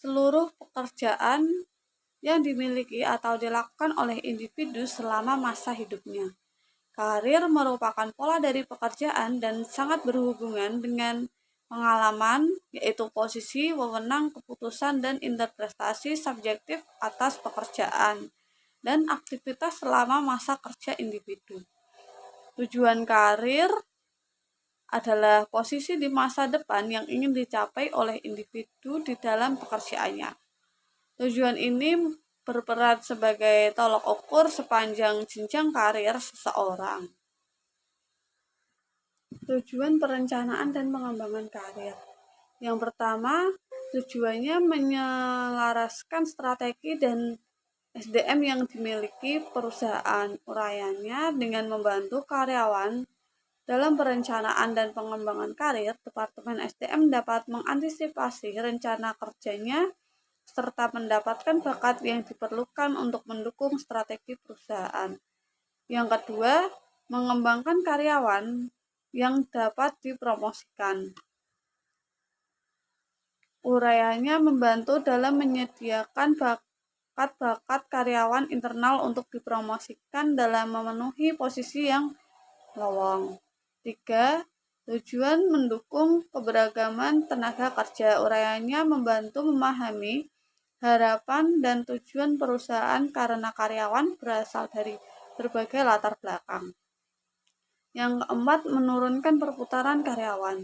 seluruh pekerjaan yang dimiliki atau dilakukan oleh individu selama masa hidupnya. Karir merupakan pola dari pekerjaan dan sangat berhubungan dengan pengalaman, yaitu posisi, wewenang, keputusan, dan interpretasi subjektif atas pekerjaan dan aktivitas selama masa kerja individu. Tujuan karir adalah posisi di masa depan yang ingin dicapai oleh individu di dalam pekerjaannya. Tujuan ini berperan sebagai tolok ukur sepanjang jenjang karir seseorang. Tujuan perencanaan dan pengembangan karir. Yang pertama, tujuannya menyelaraskan strategi dan SDM yang dimiliki perusahaan. Urayanya, dengan membantu karyawan dalam perencanaan dan pengembangan karir, Departemen SDM dapat mengantisipasi rencana kerjanya serta mendapatkan bakat yang diperlukan untuk mendukung strategi perusahaan. Yang kedua, mengembangkan karyawan yang dapat dipromosikan. Urayanya membantu dalam menyediakan bakat-bakat karyawan internal untuk dipromosikan dalam memenuhi posisi yang lowong. 3. Tujuan mendukung keberagaman tenaga kerja. Urayanya membantu memahami harapan dan tujuan perusahaan karena karyawan berasal dari berbagai latar belakang. Yang keempat, menurunkan perputaran karyawan.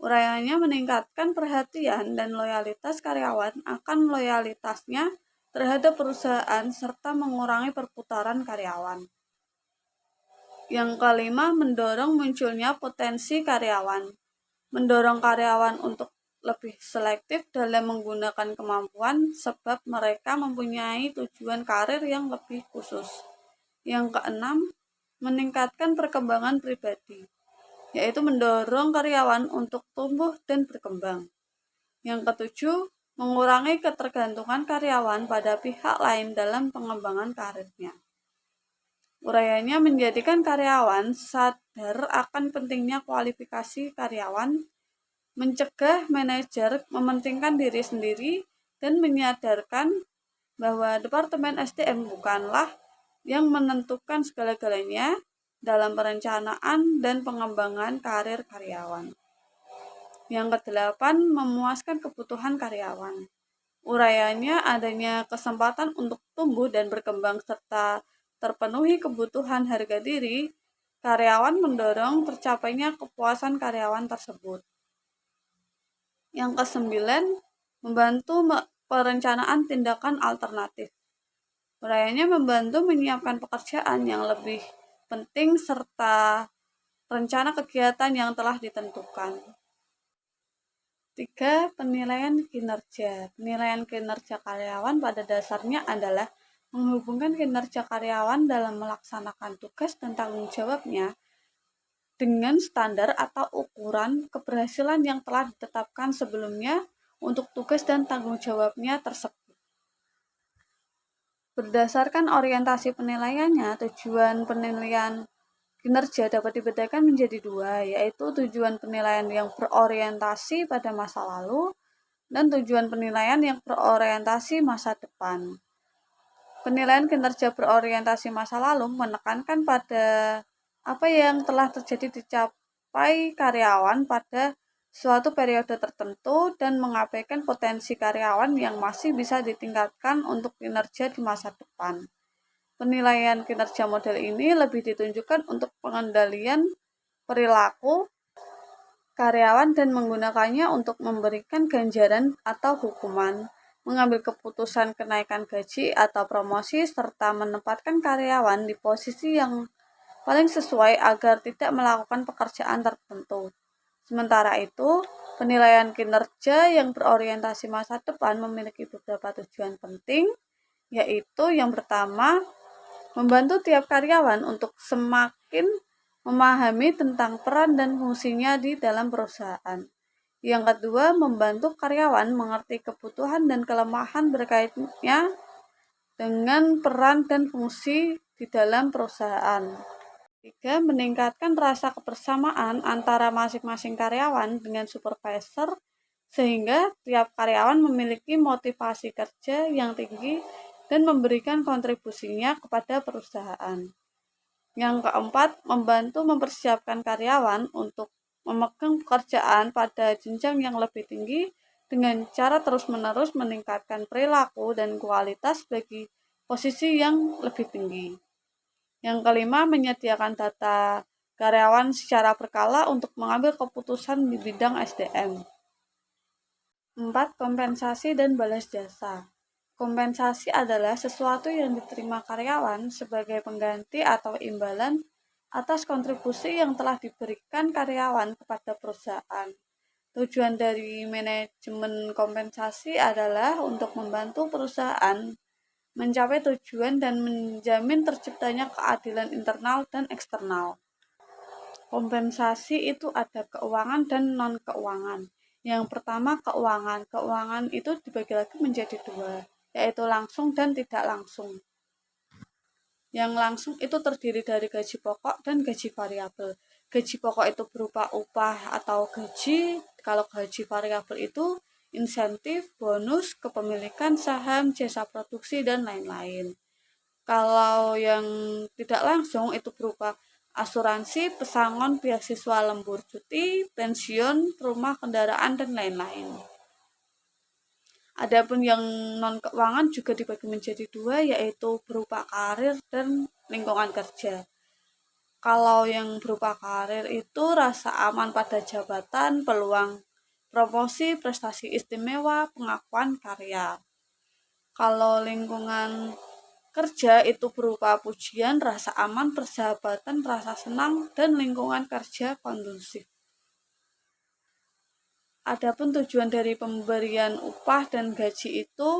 Urayanya meningkatkan perhatian dan loyalitas karyawan akan loyalitasnya terhadap perusahaan serta mengurangi perputaran karyawan. Yang kelima, mendorong munculnya potensi karyawan. Mendorong karyawan untuk lebih selektif dalam menggunakan kemampuan sebab mereka mempunyai tujuan karir yang lebih khusus. Yang keenam, meningkatkan perkembangan pribadi, yaitu mendorong karyawan untuk tumbuh dan berkembang. Yang ketujuh, mengurangi ketergantungan karyawan pada pihak lain dalam pengembangan karirnya. Urayanya menjadikan karyawan sadar akan pentingnya kualifikasi karyawan, mencegah manajer mementingkan diri sendiri, dan menyadarkan bahwa Departemen SDM bukanlah yang menentukan segala-galanya dalam perencanaan dan pengembangan karir karyawan. Yang kedelapan, memuaskan kebutuhan karyawan. Urayanya adanya kesempatan untuk tumbuh dan berkembang serta terpenuhi kebutuhan harga diri karyawan mendorong tercapainya kepuasan karyawan tersebut. Yang kesembilan, membantu perencanaan tindakan alternatif. Urayanya membantu menyiapkan pekerjaan yang lebih penting serta rencana kegiatan yang telah ditentukan. 3. Penilaian kinerja. Penilaian kinerja karyawan pada dasarnya adalah menghubungkan kinerja karyawan dalam melaksanakan tugas dan tanggung jawabnya dengan standar atau ukuran keberhasilan yang telah ditetapkan sebelumnya untuk tugas dan tanggung jawabnya tersebut. Berdasarkan orientasi penilaiannya, tujuan penilaian kinerja dapat dibedakan menjadi dua, yaitu tujuan penilaian yang berorientasi pada masa lalu dan tujuan penilaian yang berorientasi masa depan. Penilaian kinerja berorientasi masa lalu menekankan pada apa yang telah terjadi dicapai karyawan pada suatu periode tertentu dan mengabaikan potensi karyawan yang masih bisa ditingkatkan untuk kinerja di masa depan. Penilaian kinerja model ini lebih ditunjukkan untuk pengendalian perilaku karyawan dan menggunakannya untuk memberikan ganjaran atau hukuman, mengambil keputusan kenaikan gaji atau promosi, serta menempatkan karyawan di posisi yang paling sesuai agar tidak melakukan pekerjaan tertentu. Sementara itu, penilaian kinerja yang berorientasi masa depan memiliki beberapa tujuan penting, yaitu yang pertama, membantu tiap karyawan untuk semakin memahami tentang peran dan fungsinya di dalam perusahaan. Yang kedua, membantu karyawan mengerti kebutuhan dan kelemahan berkaitannya dengan peran dan fungsi di dalam perusahaan. 3. Meningkatkan rasa kebersamaan antara masing-masing karyawan dengan supervisor sehingga tiap karyawan memiliki motivasi kerja yang tinggi dan memberikan kontribusinya kepada perusahaan. Yang keempat, membantu mempersiapkan karyawan untuk memegang pekerjaan pada jenjang yang lebih tinggi dengan cara terus-menerus meningkatkan perilaku dan kualitas bagi posisi yang lebih tinggi. Yang kelima, menyediakan data karyawan secara berkala untuk mengambil keputusan di bidang SDM. 4. Kompensasi dan balas jasa. Kompensasi adalah sesuatu yang diterima karyawan sebagai pengganti atau imbalan atas kontribusi yang telah diberikan karyawan kepada perusahaan. Tujuan dari manajemen kompensasi adalah untuk membantu perusahaan mencapai tujuan dan menjamin terciptanya keadilan internal dan eksternal. Kompensasi itu ada keuangan dan non-keuangan. Yang pertama, keuangan. Keuangan itu dibagi lagi menjadi dua, yaitu langsung dan tidak langsung. Yang langsung itu terdiri dari gaji pokok dan gaji variabel. Gaji pokok itu berupa upah atau gaji. Kalau gaji variabel itu insentif, bonus, kepemilikan saham, jasa produksi, dan lain-lain. Kalau yang tidak langsung itu berupa asuransi, pesangon, beasiswa, lembur cuti, pensiun, rumah, kendaraan, dan lain-lain. Adapun yang non-keuangan juga dibagi menjadi dua, yaitu berupa karir dan lingkungan kerja. Kalau yang berupa karir itu rasa aman pada jabatan, peluang promosi, prestasi istimewa, pengakuan karya. Kalau lingkungan kerja itu berupa pujian, rasa aman, persahabatan, rasa senang, dan lingkungan kerja kondusif. Adapun tujuan dari pemberian upah dan gaji itu,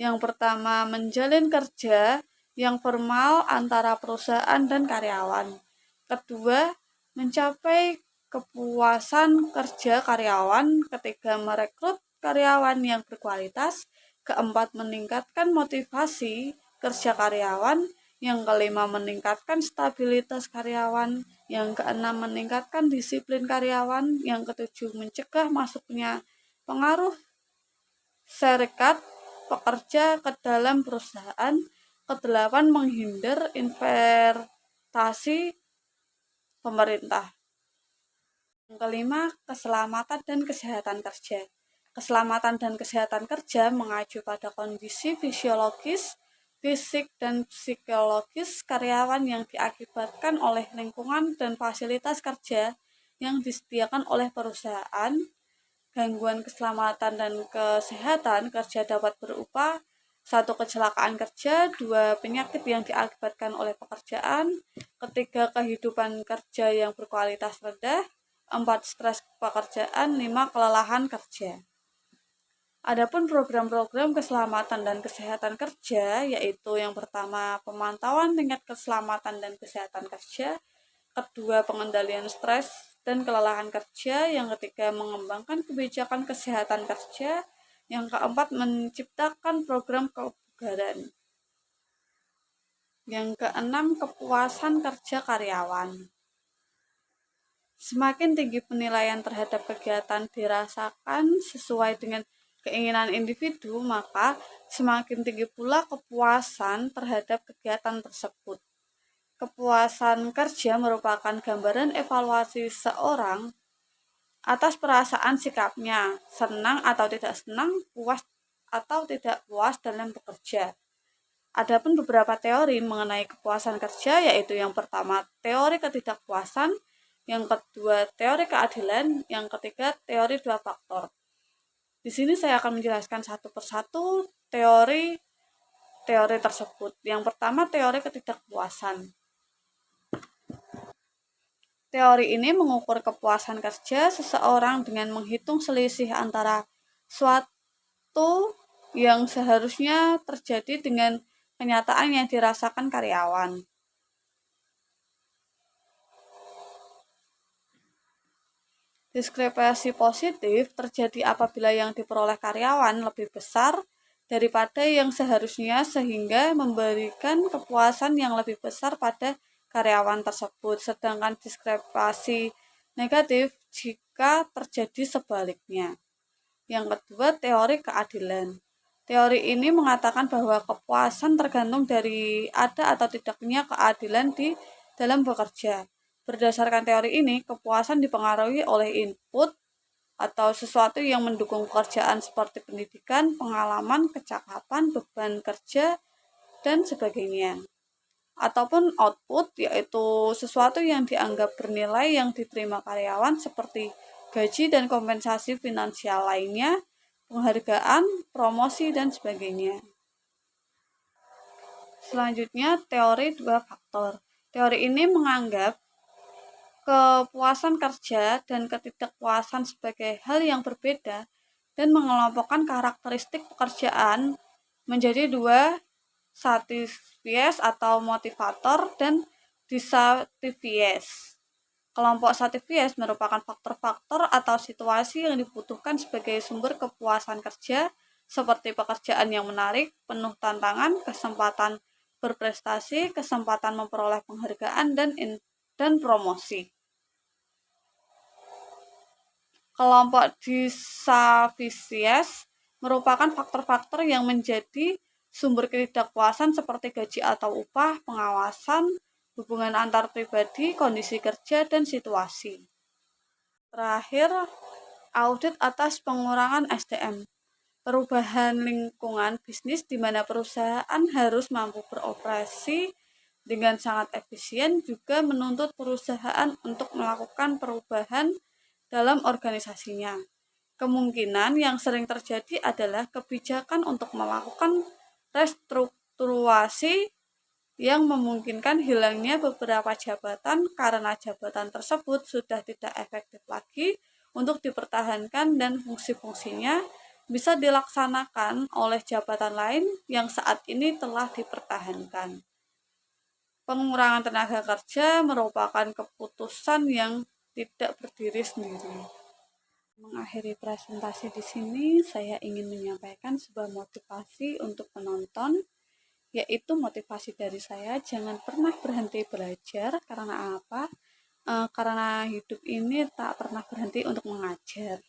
yang pertama menjalin kerja yang formal antara perusahaan dan karyawan. Kedua, mencapai kepuasan kerja karyawan. Ketiga, merekrut karyawan yang berkualitas. Keempat, meningkatkan motivasi kerja karyawan. Yang kelima, meningkatkan stabilitas karyawan. Yang keenam, meningkatkan disiplin karyawan. Yang ketujuh, mencegah masuknya pengaruh serikat pekerja ke dalam perusahaan. Kedelapan, menghindar investasi pemerintah. Yang kelima, keselamatan dan kesehatan kerja. Keselamatan dan kesehatan kerja mengacu pada kondisi fisiologis, fisik, dan psikologis karyawan yang diakibatkan oleh lingkungan dan fasilitas kerja yang disediakan oleh perusahaan. Gangguan keselamatan dan kesehatan kerja dapat berupa 1. Kecelakaan kerja, 2. Penyakit yang diakibatkan oleh pekerjaan, 3. Kehidupan kerja yang berkualitas rendah, 4. Stres pekerjaan, 5. Kelelahan kerja. Adapun program-program keselamatan dan kesehatan kerja, yaitu yang pertama pemantauan tingkat keselamatan dan kesehatan kerja, kedua pengendalian stres dan kelelahan kerja, yang ketiga mengembangkan kebijakan kesehatan kerja, yang keempat menciptakan program kebugaran, yang keenam kepuasan kerja karyawan. Semakin tinggi penilaian terhadap kegiatan dirasakan sesuai dengan keinginan individu, maka semakin tinggi pula kepuasan terhadap kegiatan tersebut. Kepuasan kerja merupakan gambaran evaluasi seorang atas perasaan sikapnya, senang atau tidak senang, puas atau tidak puas dalam bekerja. Adapun beberapa teori mengenai kepuasan kerja, yaitu yang pertama teori ketidakpuasan, yang kedua teori keadilan, yang ketiga teori 2 faktor. Di sini saya akan menjelaskan satu persatu teori tersebut. Yang pertama, teori ketidakpuasan. Teori ini mengukur kepuasan kerja seseorang dengan menghitung selisih antara suatu yang seharusnya terjadi dengan kenyataan yang dirasakan karyawan. Diskrepasi positif terjadi apabila yang diperoleh karyawan lebih besar daripada yang seharusnya, sehingga memberikan kepuasan yang lebih besar pada karyawan tersebut. Sedangkan diskrepasi negatif jika terjadi sebaliknya. Yang kedua, teori keadilan. Teori ini mengatakan bahwa kepuasan tergantung dari ada atau tidaknya keadilan di dalam bekerja. Berdasarkan teori ini, kepuasan dipengaruhi oleh input atau sesuatu yang mendukung pekerjaan seperti pendidikan, pengalaman, kecakapan, beban kerja, dan sebagainya. Ataupun output, yaitu sesuatu yang dianggap bernilai yang diterima karyawan seperti gaji dan kompensasi finansial lainnya, penghargaan, promosi, dan sebagainya. Selanjutnya, teori 2 faktor. Teori ini menganggap kepuasan kerja dan ketidakpuasan sebagai hal yang berbeda dan mengelompokkan karakteristik pekerjaan menjadi 2, satisfies atau motivator dan dissatisfies. Kelompok satisfies merupakan faktor-faktor atau situasi yang dibutuhkan sebagai sumber kepuasan kerja, seperti pekerjaan yang menarik, penuh tantangan, kesempatan berprestasi, kesempatan memperoleh penghargaan, dan promosi. Kelompok dissatisfies merupakan faktor-faktor yang menjadi sumber ketidakpuasan seperti gaji atau upah, pengawasan, hubungan antar pribadi, kondisi kerja, dan situasi. Terakhir, audit atas pengurangan SDM. Perubahan lingkungan bisnis di mana perusahaan harus mampu beroperasi dengan sangat efisien juga menuntut perusahaan untuk melakukan perubahan dalam organisasinya. Kemungkinan yang sering terjadi adalah kebijakan untuk melakukan restrukturasi yang memungkinkan hilangnya beberapa jabatan karena jabatan tersebut sudah tidak efektif lagi untuk dipertahankan dan fungsi-fungsinya bisa dilaksanakan oleh jabatan lain yang saat ini telah dipertahankan. Pengurangan tenaga kerja merupakan keputusan yang tidak berdiri sendiri. Mengakhiri presentasi di sini, saya ingin menyampaikan sebuah motivasi untuk penonton, yaitu motivasi dari saya, jangan pernah berhenti belajar. Karena apa? Karena hidup ini tak pernah berhenti untuk mengajar.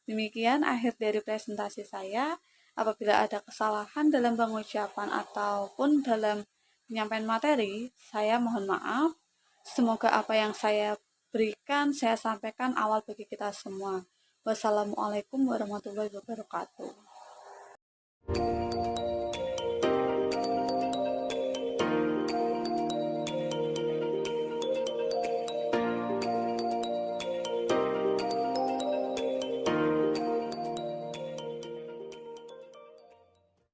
Demikian akhir dari presentasi saya. Apabila ada kesalahan dalam pengucapan ataupun dalam penyampaian materi, saya mohon maaf. Semoga apa yang saya berikan, saya sampaikan awal bagi kita semua. Wassalamualaikum warahmatullahi wabarakatuh.